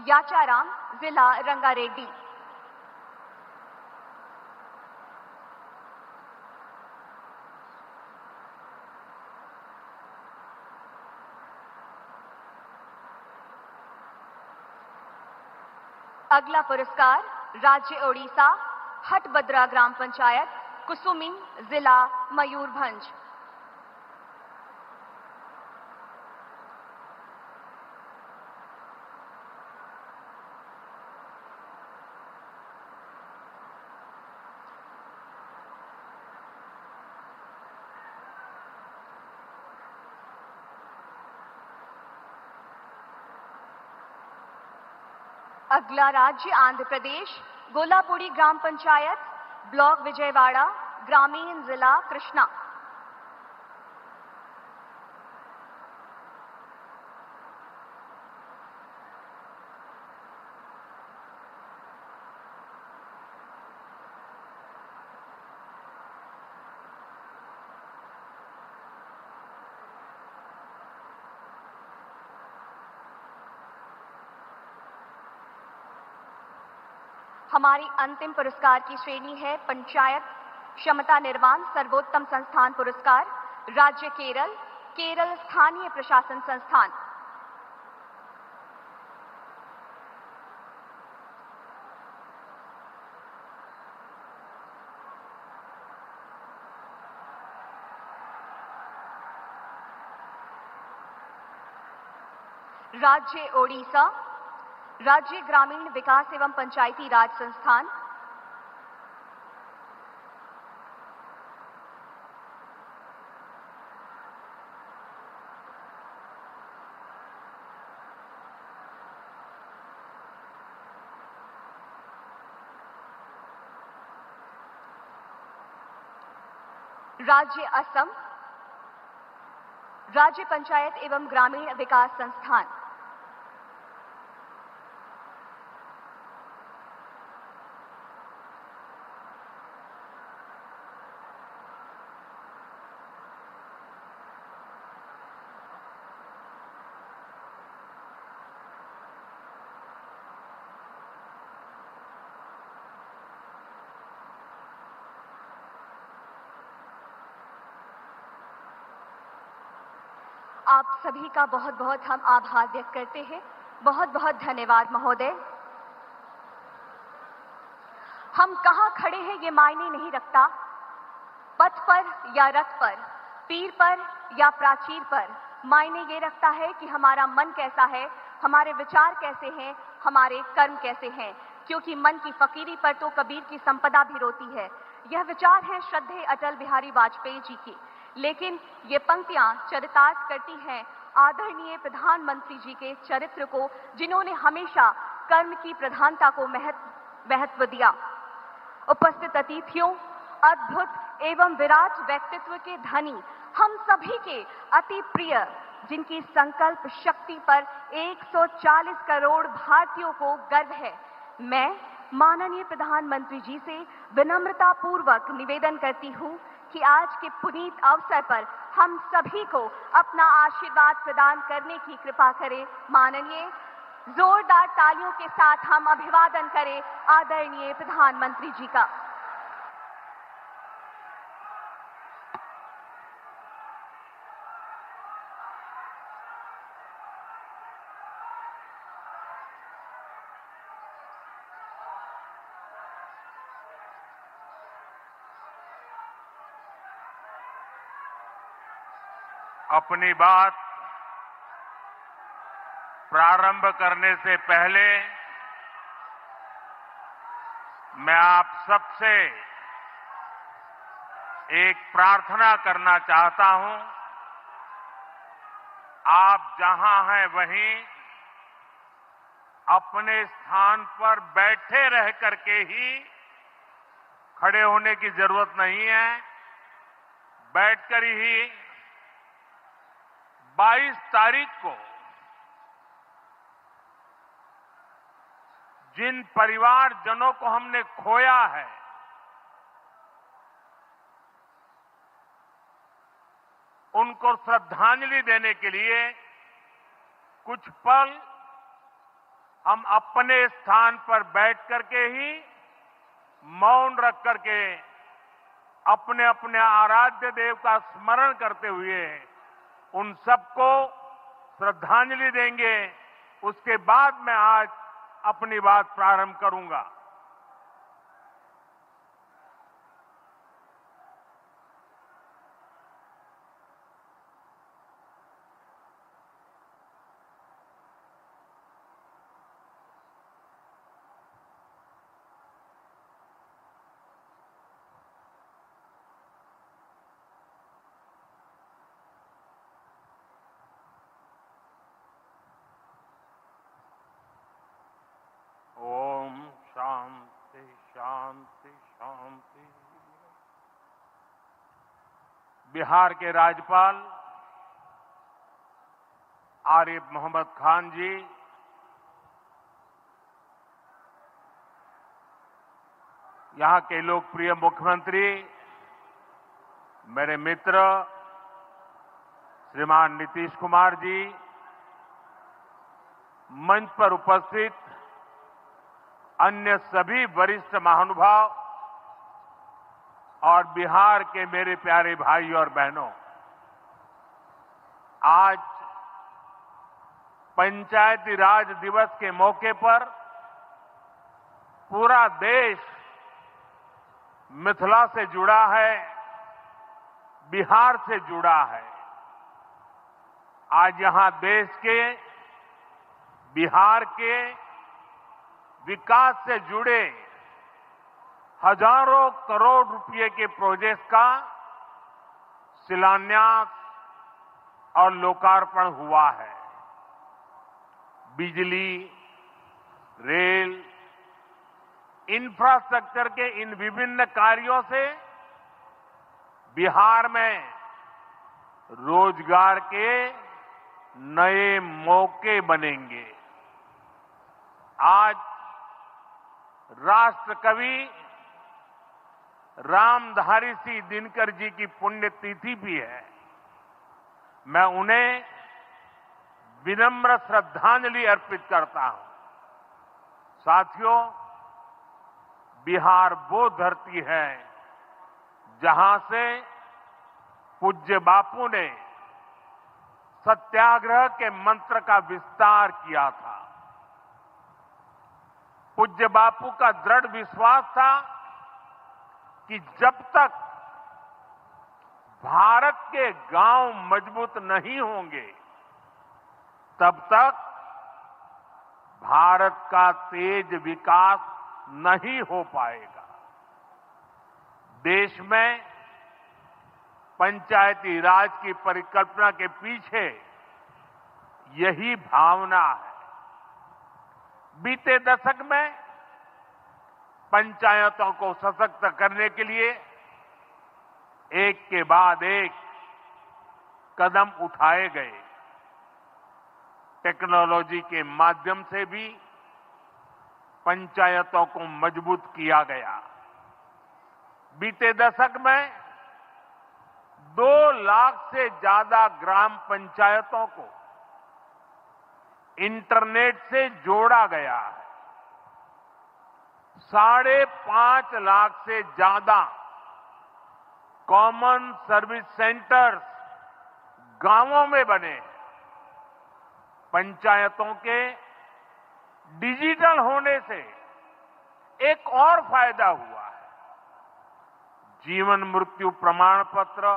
Speaker 2: याचाराम, जिला रंगारेड्डी। अगला पुरस्कार राज्य ओडिशा, हटबद्रा ग्राम पंचायत, कुसुमी, जिला मयूरभंज। अगला राज्य आंध्र प्रदेश, गोलापुड़ी ग्राम पंचायत, ब्लॉक विजयवाड़ा, ग्रामीण, जिला कृष्णा। हमारी अंतिम पुरस्कार की श्रेणी है पंचायत क्षमता निर्माण सर्वोत्तम संस्थान पुरस्कार, राज्य केरल, केरल स्थानीय प्रशासन संस्थान। राज्य ओडिशा, राज्य ग्रामीण विकास एवं पंचायती राज संस्थान, राज्य असम, राज्य पंचायत एवं ग्रामीण विकास संस्थान, आप सभी का बहुत बहुत हम आभार व्यक्त करते हैं। बहुत बहुत धन्यवाद महोदय। हम कहां खड़े हैं ये मायने नहीं रखता, पथ पर या रथ पर, पीर पर या प्राचीर पर, मायने ये रखता है कि हमारा मन कैसा है, हमारे विचार कैसे हैं, हमारे कर्म कैसे हैं। क्योंकि मन की फकीरी पर तो कबीर की संपदा भी रोती है। यह विचार है श्रद्धेय अटल बिहारी वाजपेयी जी की। लेकिन ये पंक्तियां चरितार्थ करती हैं आदरणीय प्रधानमंत्री जी के चरित्र को, जिन्होंने हमेशा कर्म की प्रधानता को महत्व दिया। उपस्थित अतिथियों, अद्भुत एवं विराट व्यक्तित्व के धनी हम सभी के अति प्रिय, जिनकी संकल्प शक्ति पर 140 करोड़ भारतीयों को गर्व है, मैं माननीय प्रधानमंत्री जी से विनम्रता पूर्वक निवेदन करती हूं कि आज के पुनीत अवसर पर हम सभी को अपना आशीर्वाद प्रदान करने की कृपा करें। माननीय, जोरदार तालियों के साथ हम अभिवादन करें आदरणीय प्रधानमंत्री जी का।
Speaker 5: अपनी बात प्रारंभ करने से पहले मैं आप सबसे एक प्रार्थना करना चाहता हूं। आप जहां हैं वहीं अपने स्थान पर बैठे रह करके ही, खड़े होने की जरूरत नहीं है, बैठकर ही 22 तारीख को जिन परिवारजनों को हमने खोया है, उनको श्रद्धांजलि देने के लिए कुछ पल हम अपने स्थान पर बैठ करके ही मौन रख करके अपने अपने आराध्य देव का स्मरण करते हुए उन सबको श्रद्धांजलि देंगे। उसके बाद मैं आज अपनी बात प्रारंभ करूंगा। शांति शांति शांति। बिहार के राज्यपाल आरिफ मोहम्मद खान जी, यहां के लोकप्रिय मुख्यमंत्री मेरे मित्र श्रीमान नीतीश कुमार जी, मंच पर उपस्थित अन्य सभी वरिष्ठ महानुभाव और बिहार के मेरे प्यारे भाई और बहनों, आज पंचायती राज दिवस के मौके पर पूरा देश मिथिला से जुड़ा है, बिहार से जुड़ा है। आज यहां देश के बिहार के विकास से जुड़े हजारों करोड़ रुपए के प्रोजेक्ट्स का शिलान्यास और लोकार्पण हुआ है। बिजली, रेल, इंफ्रास्ट्रक्चर के इन विभिन्न कार्यों से बिहार में रोजगार के नए मौके बनेंगे। आज राष्ट्र कवि रामधारी सिंह दिनकर जी की पुण्यतिथि भी है। मैं उन्हें विनम्र श्रद्धांजलि अर्पित करता हूं। साथियों, बिहार वो धरती है जहां से पूज्य बापू ने सत्याग्रह के मंत्र का विस्तार किया था। पूज्य बापू का दृढ़ विश्वास था कि जब तक भारत के गांव मजबूत नहीं होंगे तब तक भारत का तेज विकास नहीं हो पाएगा। देश में पंचायती राज की परिकल्पना के पीछे यही भावना है। बीते दशक में पंचायतों को सशक्त करने के लिए एक के बाद एक कदम उठाए गए। टेक्नोलॉजी के माध्यम से भी पंचायतों को मजबूत किया गया। बीते दशक में 2 लाख से ज्यादा ग्राम पंचायतों को इंटरनेट से जोड़ा गया है। 5.5 लाख से ज्यादा कॉमन सर्विस सेंटर्स गांवों में बने। पंचायतों के डिजिटल होने से एक और फायदा हुआ है। जीवन मृत्यु प्रमाण पत्र,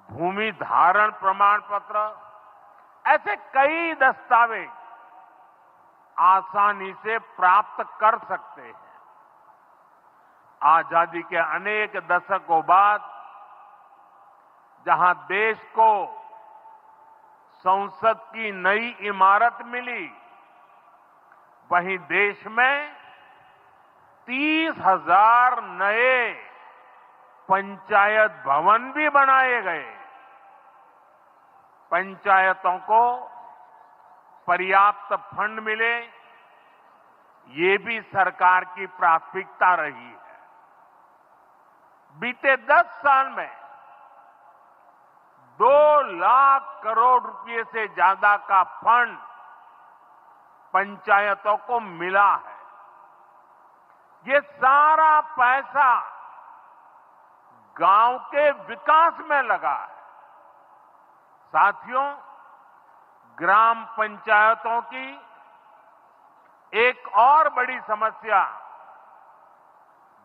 Speaker 5: भूमि धारण प्रमाण पत्र, ऐसे कई दस्तावेज आसानी से प्राप्त कर सकते हैं। आजादी के अनेक दशकों बाद जहां देश को संसद की नई इमारत मिली, वहीं देश में 30,000 नए पंचायत भवन भी बनाए गए। पंचायतों को पर्याप्त फंड मिले, ये भी सरकार की प्राथमिकता रही है। बीते 10 साल में 2 लाख करोड़ रुपए से ज्यादा का फंड पंचायतों को मिला है। ये सारा पैसा गांव के विकास में लगा है। साथियों, ग्राम पंचायतों की एक और बड़ी समस्या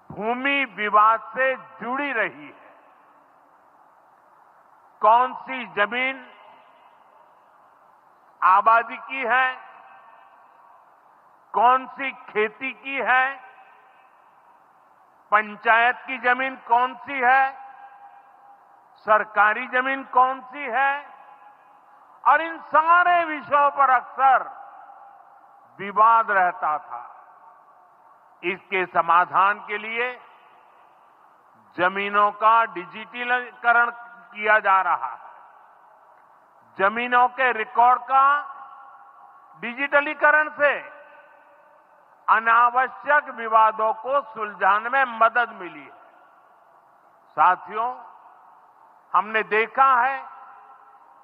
Speaker 5: भूमि विवाद से जुड़ी रही है। कौन सी जमीन आबादी की है, कौन सी खेती की है, पंचायत की जमीन कौन सी है, सरकारी जमीन कौन सी है, और इन सारे विषयों पर अक्सर विवाद रहता था। इसके समाधान के लिए जमीनों का डिजिटलीकरण किया जा रहा है। जमीनों के रिकॉर्ड का डिजिटलीकरण से अनावश्यक विवादों को सुलझाने में मदद मिली है। साथियों, हमने देखा है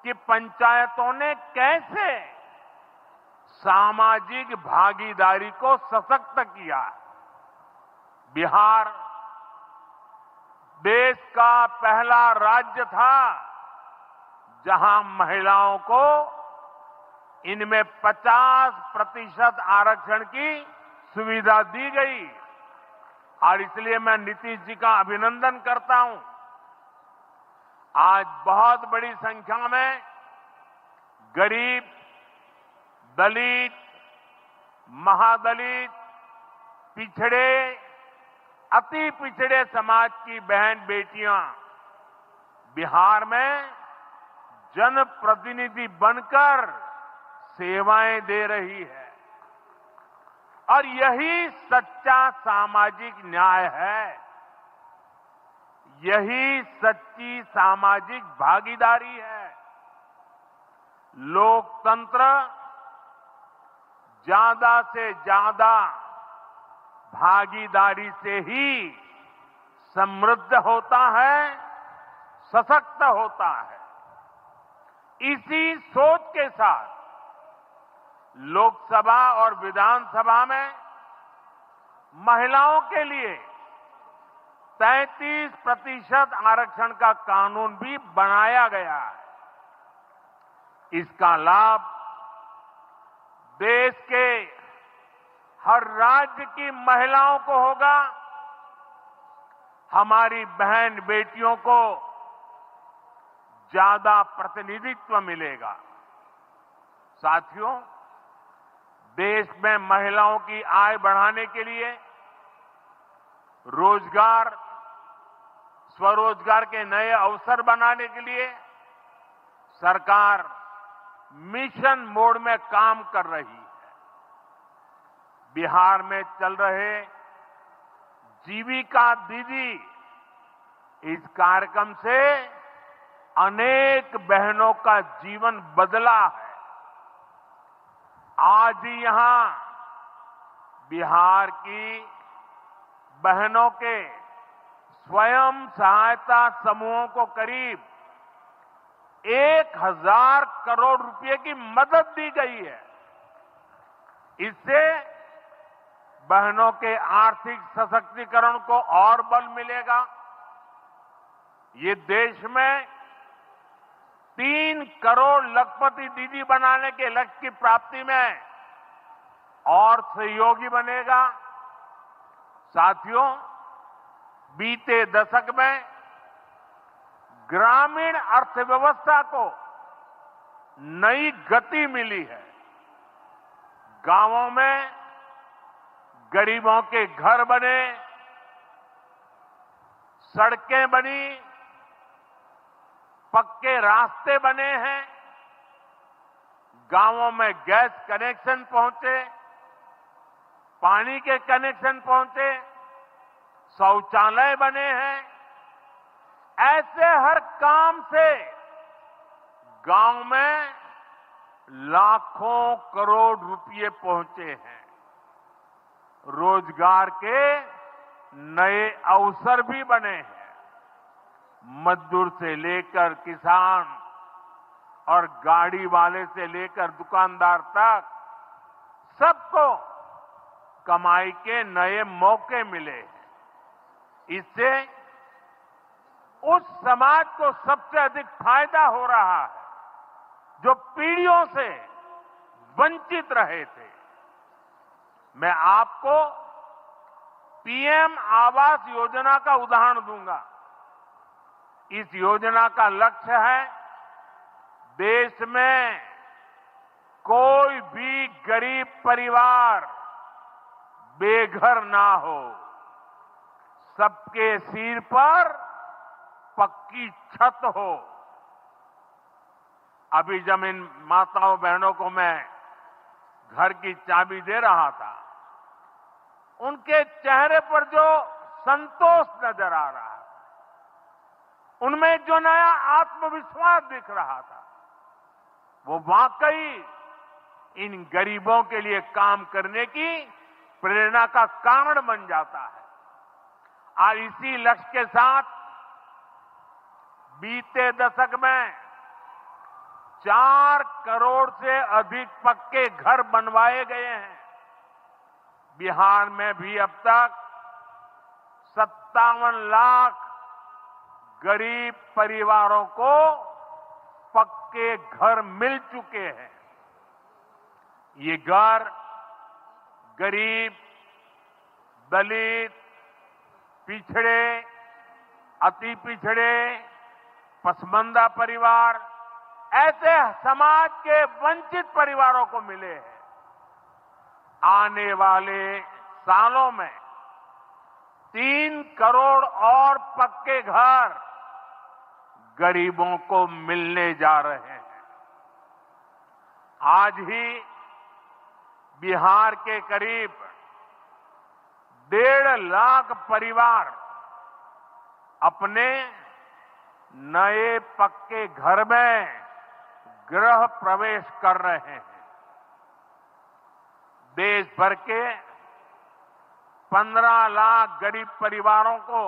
Speaker 5: कि पंचायतों ने कैसे सामाजिक भागीदारी को सशक्त किया। बिहार देश का पहला राज्य था जहां महिलाओं को इनमें 50% आरक्षण की सुविधा दी गई, और इसलिए मैं नीतीश जी का अभिनंदन करता हूं। आज बहुत बड़ी संख्या में गरीब, दलित, महादलित, पिछड़े, अति पिछड़े समाज की बहन बेटियां बिहार में जनप्रतिनिधि बनकर सेवाएं दे रही है और यही सच्चा सामाजिक न्याय है, यही सच्ची सामाजिक भागीदारी है। लोकतंत्र ज्यादा से ज्यादा भागीदारी से ही समृद्ध होता है, सशक्त होता है। इसी सोच के साथ लोकसभा और विधानसभा में महिलाओं के लिए 33% आरक्षण का कानून भी बनाया गया है। इसका लाभ देश के हर राज्य की महिलाओं को होगा, हमारी बहन बेटियों को ज्यादा प्रतिनिधित्व मिलेगा। साथियों, देश में महिलाओं की आय बढ़ाने के लिए रोजगार, स्वरोजगार के नए अवसर बनाने के लिए सरकार मिशन मोड में काम कर रही है। बिहार में चल रहे जीविका दीदी इस कार्यक्रम से अनेक बहनों का जीवन बदला है। आज ही यहां बिहार की बहनों के स्वयं सहायता समूहों को करीब 1000 करोड़ रुपए की मदद दी गई है। इससे बहनों के आर्थिक सशक्तिकरण को और बल मिलेगा। ये देश में 3 करोड़ लखपति दीदी बनाने के लक्ष्य की प्राप्ति में और सहयोगी बनेगा। साथियों, बीते दशक में ग्रामीण अर्थव्यवस्था को नई गति मिली है। गांवों में गरीबों के घर बने, सड़कें बनी, पक्के रास्ते बने हैं, गांवों में गैस कनेक्शन पहुंचे, पानी के कनेक्शन पहुंचे, शौचालय बने हैं। ऐसे हर काम से गांव में लाखों करोड़ रुपए पहुंचे हैं। रोजगार के नए अवसर भी बने हैं। मजदूर से लेकर किसान और गाड़ी वाले से लेकर दुकानदार तक सबको कमाई के नए मौके मिले हैं। इससे उस समाज को सबसे अधिक फायदा हो रहा है जो पीढ़ियों से वंचित रहे थे। मैं आपको पीएम आवास योजना का उदाहरण दूंगा। इस योजना का लक्ष्य है देश में कोई भी गरीब परिवार बेघर ना हो, सबके सिर पर पक्की छत हो। अभी जब इन माताओं बहनों को मैं घर की चाबी दे रहा था, उनके चेहरे पर जो संतोष नजर आ रहा था, उनमें जो नया आत्मविश्वास दिख रहा था, वो वाकई इन गरीबों के लिए काम करने की प्रेरणा का कारण बन जाता है। और इसी लक्ष्य के साथ बीते दशक में 4 करोड़ से अधिक पक्के घर बनवाए गए हैं। बिहार में भी अब तक 57 लाख गरीब परिवारों को पक्के घर मिल चुके हैं। ये घर गरीब, दलित, पिछड़े, अति पिछड़े, पसमानदा परिवार, ऐसे समाज के वंचित परिवारों को मिले हैं। आने वाले सालों में 3 करोड़ और पक्के घर गरीबों को मिलने जा रहे हैं। आज ही बिहार के करीब 1.5 लाख परिवार अपने नए पक्के घर में गृह प्रवेश कर रहे हैं। देश भर के 15 लाख गरीब परिवारों को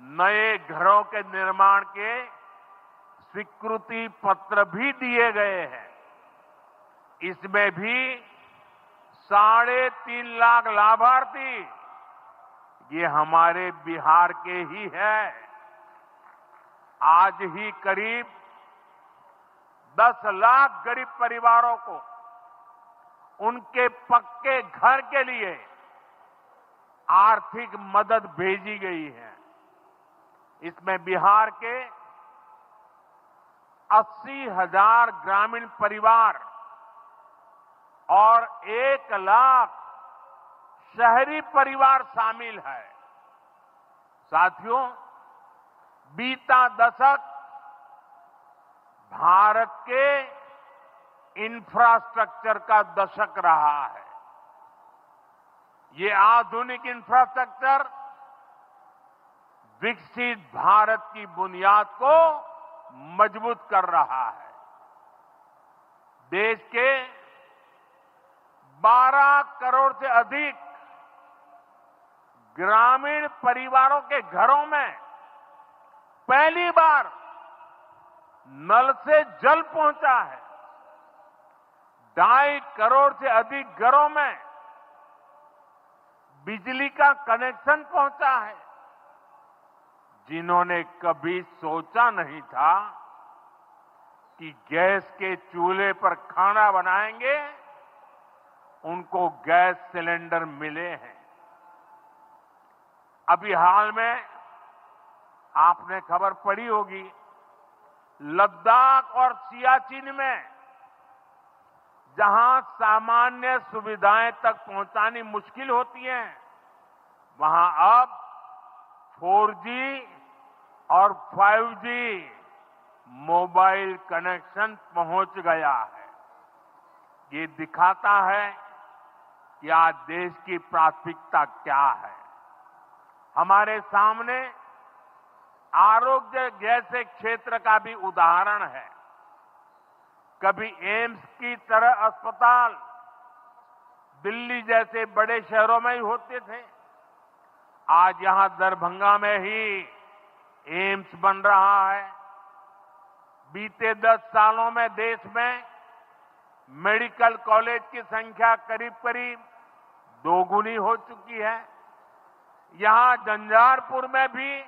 Speaker 5: नए घरों के निर्माण के स्वीकृति पत्र भी दिए गए हैं। इसमें भी 3.5 लाख लाभार्थी ये हमारे बिहार के ही हैं। आज ही करीब 10 लाख गरीब परिवारों को उनके पक्के घर के लिए आर्थिक मदद भेजी गई है। इसमें बिहार के 80,000 ग्रामीण परिवार और 1 लाख शहरी परिवार शामिल है। साथियों, बीता दशक भारत के इंफ्रास्ट्रक्चर का दशक रहा है। ये आधुनिक इंफ्रास्ट्रक्चर विकसित भारत की बुनियाद को मजबूत कर रहा है। देश के 12 करोड़ से अधिक ग्रामीण परिवारों के घरों में पहली बार नल से जल पहुंचा है। 2.5 करोड़ से अधिक घरों में बिजली का कनेक्शन पहुंचा है। जिन्होंने कभी सोचा नहीं था कि गैस के चूल्हे पर खाना बनाएंगे, उनको गैस सिलेंडर मिले हैं। अभी हाल में आपने खबर पढ़ी होगी, लद्दाख और सियाचिन में जहां सामान्य सुविधाएं तक पहुंचानी मुश्किल होती हैं, वहां अब 4G और 5G मोबाइल कनेक्शन पहुंच गया है। ये दिखाता है कि आज देश की प्राथमिकता क्या है। हमारे सामने आरोग्य जैसे क्षेत्र का भी उदाहरण है। कभी एम्स की तरह अस्पताल दिल्ली जैसे बड़े शहरों में ही होते थे। आज यहां दरभंगा में ही एम्स बन रहा है। बीते 10 सालों में देश में मेडिकल कॉलेज की संख्या करीब करीब 2 गुनी हो चुकी है। यहां झंझारपुर में भी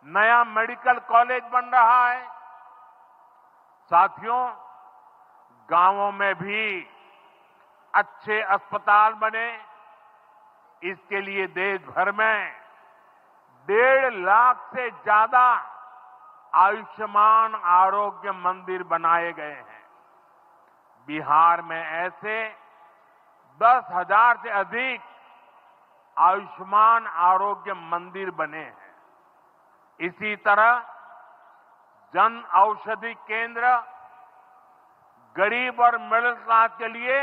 Speaker 5: नया मेडिकल कॉलेज बन रहा है। साथियों, गांवों में भी अच्छे अस्पताल बने, इसके लिए देश भर में 1.5 लाख से ज्यादा आयुष्मान आरोग्य मंदिर बनाए गए हैं। बिहार में ऐसे 10,000 से अधिक आयुष्मान आरोग्य मंदिर बने हैं। इसी तरह जन औषधि केंद्र गरीब और मिडिल क्लास के लिए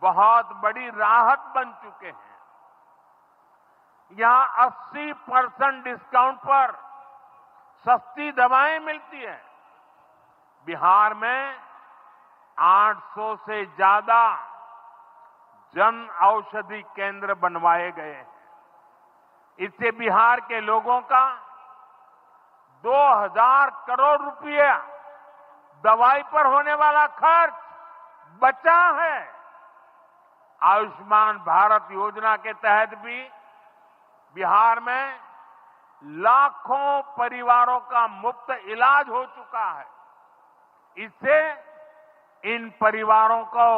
Speaker 5: बहुत बड़ी राहत बन चुके हैं। यहां 80% डिस्काउंट पर सस्ती दवाएं मिलती हैं। बिहार में 800 से ज्यादा जन औषधि केंद्र बनवाए गए हैं। इससे बिहार के लोगों का 2000 करोड़ रुपया दवाई पर होने वाला खर्च बचा है। आयुष्मान भारत योजना के तहत भी बिहार में लाखों परिवारों का मुफ्त इलाज हो चुका है। इससे इन परिवारों को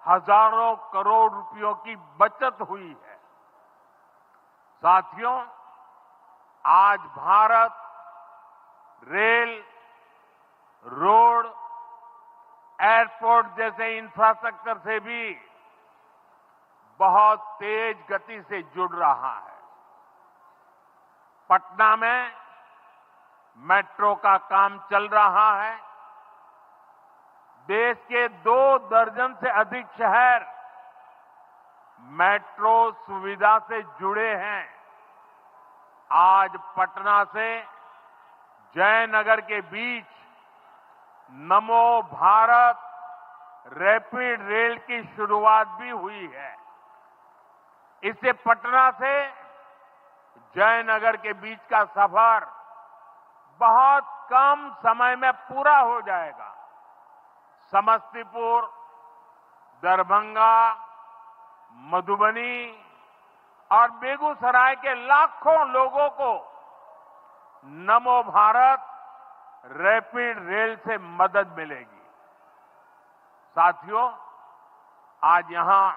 Speaker 5: हजारों करोड़ रुपयों की बचत हुई है। साथियों, आज भारत रेल, रोड, एयरपोर्ट जैसे इंफ्रास्ट्रक्चर से भी बहुत तेज गति से जुड़ रहा है। पटना में मेट्रो का काम चल रहा है। देश के 2 दर्जन से अधिक शहर मेट्रो सुविधा से जुड़े हैं। आज पटना से जयनगर के बीच नमो भारत रैपिड रेल की शुरुआत भी हुई है। इससे पटना से जयनगर के बीच का सफर बहुत कम समय में पूरा हो जाएगा। समस्तीपुर, दरभंगा, मधुबनी और बेगूसराय के लाखों लोगों को नमो भारत रैपिड रेल से मदद मिलेगी। साथियों, आज यहां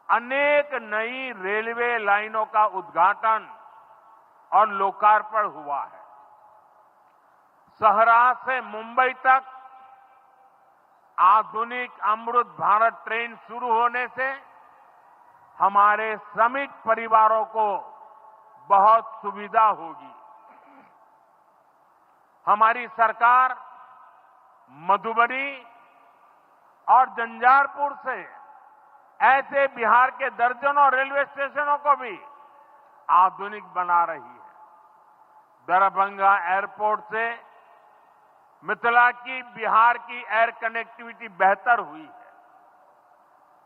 Speaker 5: अनेक नई रेलवे लाइनों का उद्घाटन और लोकार्पण हुआ है। सहरा से मुंबई तक आधुनिक अमृत भारत ट्रेन शुरू होने से हमारे श्रमिक परिवारों को बहुत सुविधा होगी। हमारी सरकार मधुबनी और झंझारपुर से ऐसे बिहार के दर्जनों रेलवे स्टेशनों को भी आधुनिक बना रही है। दरभंगा एयरपोर्ट से मिथिला की बिहार की एयर कनेक्टिविटी बेहतर हुई है।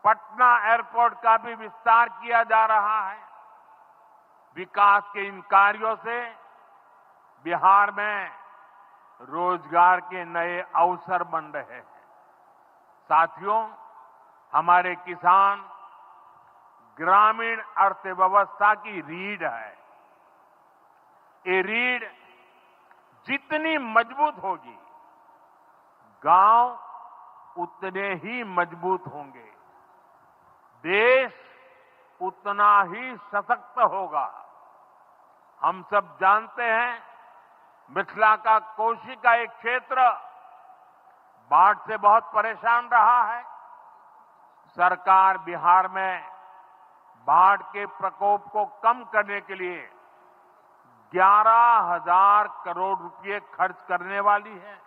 Speaker 5: पटना एयरपोर्ट का भी विस्तार किया जा रहा है। विकास के इन कार्यों से बिहार में रोजगार के नए अवसर बन रहे हैं। साथियों, हमारे किसान ग्रामीण अर्थव्यवस्था की रीढ़ है। ये रीढ़ जितनी मजबूत होगी, गांव उतने ही मजबूत होंगे, देश उतना ही सशक्त होगा। हम सब जानते हैं, मिथिला का कोशी का एक क्षेत्र बाढ़ से बहुत परेशान रहा है। सरकार बिहार में बाढ़ के प्रकोप को कम करने के लिए 11,000 करोड़ रुपए खर्च करने वाली है।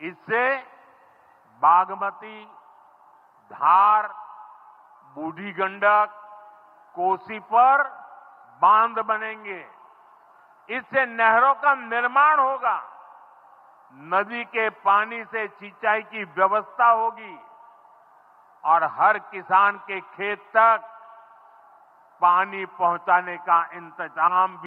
Speaker 5: इससे बागमती, धार, बूढ़ी गंडक, कोसी पर बांध बनेंगे। इससे नहरों का निर्माण होगा, नदी के पानी से सिंचाई की व्यवस्था होगी और हर किसान के खेत तक पानी पहुंचाने का इंतजाम भी